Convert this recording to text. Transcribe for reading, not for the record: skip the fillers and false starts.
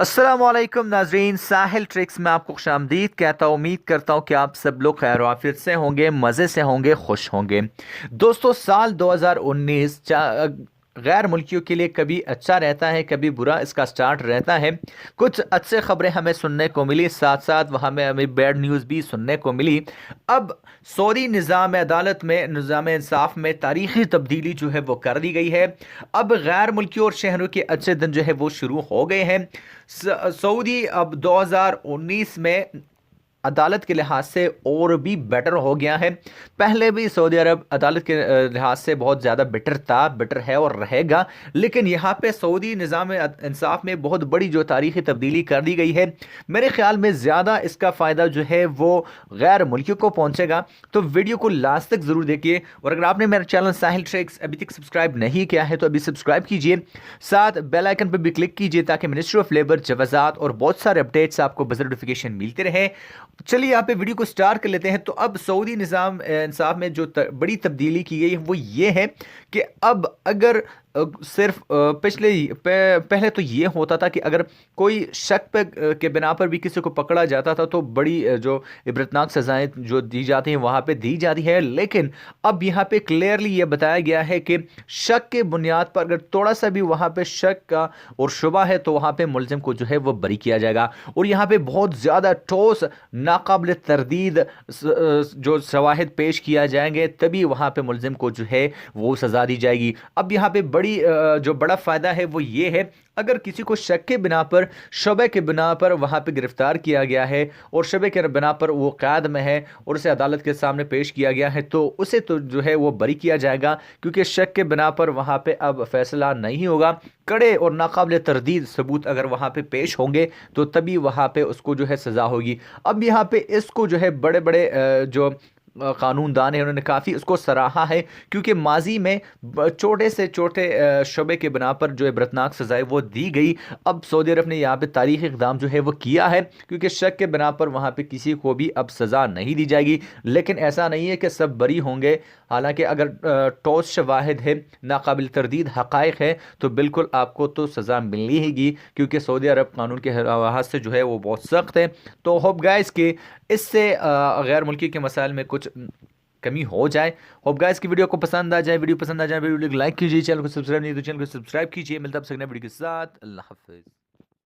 अस्सलामुअलैकुम नाजरीन, साहिल ट्रिक्स में आपको खुशामदीद कहता हूँ। उम्मीद करता हूँ कि आप सब लोग खैर आफियत से होंगे, मज़े से होंगे, खुश होंगे। दोस्तों, साल 2019 गैर मुल्कियों के लिए कभी अच्छा रहता है, कभी बुरा इसका स्टार्ट रहता है। कुछ अच्छे खबरें हमें सुनने को मिली, साथ साथ हमें हमें बैड न्यूज़ भी सुनने को मिली। अब सऊदी निज़ाम अदालत में, निज़ाम इंसाफ में तारीखी तब्दीली जो है वो कर दी गई है। अब गैर मुल्कियों और शहरों के अच्छे दिन जो है वो शुरू हो गए हैं। सऊदी अब 2019 में अदालत के लिहाज से और भी बेटर हो गया है। पहले भी सऊदी अरब अदालत के लिहाज से बहुत ज़्यादा बेटर था, बेटर है और रहेगा। लेकिन यहाँ पे सऊदी निज़ाम इंसाफ में बहुत बड़ी जो तारीखी तब्दीली कर दी गई है, मेरे ख्याल में ज़्यादा इसका फ़ायदा जो है वो गैर मुल्कियों को पहुँचेगा। तो वीडियो को लास्ट तक ज़रूर देखिए, और अगर आपने मेरा चैनल साहिल ट्रिक्स अभी तक सब्सक्राइब नहीं किया है तो अभी सब्सक्राइब कीजिए, साथ बेल आइकन पर भी क्लिक कीजिए ताकि मिनिस्ट्री ऑफ लेबर, जवाज़ात और बहुत सारे अपडेट्स आपको बज़र नोटिफिकेशन मिलते रहे। चलिए यहाँ पे वीडियो को स्टार्ट कर लेते हैं। तो अब सऊदी निज़ाम इंसाफ में जो बड़ी तब्दीली की गई है वो ये है कि अब अगर सिर्फ पहले तो ये होता था कि अगर कोई शक पे के बिना पर भी किसी को पकड़ा जाता था तो बड़ी जो इबरतनाक सज़ाएं जो दी जाती हैं वहाँ पे दी जाती है। लेकिन अब यहाँ पे क्लियरली ये बताया गया है कि शक के बुनियाद पर अगर थोड़ा सा भी वहाँ पे शक का और शुबा है तो वहाँ पे मुलजिम को जो है वो बरी किया जाएगा। और यहाँ पे बहुत ज़्यादा ठोस, नाकाबिल तरदीद जो शवाहिद पेश किया जाएंगे, तभी वहाँ पे मुलजिम को जो है वो सज़ा दी जाएगी। अब यहाँ पे जो बड़ा फ़ायदा है वो ये है, अगर किसी को शक के बिना पर, शबे के बिना पर वहाँ पे गिरफ्तार किया गया है और शबे के बिना पर वो कैद में है और उसे अदालत के सामने पेश किया गया है, तो उसे तो जो है वो बरी किया जाएगा, क्योंकि शक के बिना पर वहाँ पे अब फैसला नहीं होगा। कड़े और नाकाबिल तरदीद सबूत अगर वहाँ पे पेश होंगे तो तभी वहाँ पे उसको जो है सज़ा होगी। अब यहाँ पे इसको जो है बड़े बड़े जो कानूनदान है उन्होंने काफ़ी उसको सराहा है, क्योंकि माजी में छोटे से छोटे शबे के बिना पर जो इबरतनाक सज़ाएं वो दी गई। अब सऊदी अरब ने यहाँ पे तारीख़ी इक़दाम जो है वो किया है, क्योंकि शक के बिना पर वहाँ पे किसी को भी अब सज़ा नहीं दी जाएगी। लेकिन ऐसा नहीं है कि सब बरी होंगे, हालांकि अगर ठोस शवाहिद है, नाकाबिल तरदीद हक़ाइक़ है, तो बिल्कुल आपको तो सज़ा मिलनी ही, क्योंकि सऊदी अरब कानून के लिहाज से जो है वो बहुत सख्त है। तो होप गाइस कि इससे गैर मुल्की के मसाइल में कुछ कमी हो जाए। होप गाइस की वीडियो को पसंद आ जाए, वीडियो को लाइक कीजिए, चैनल को सब्सक्राइब नहीं तो चैनल को सब्सक्राइब कीजिए। मिलता है आपसे अगले वीडियो के साथ। अल्लाह हाफिज़।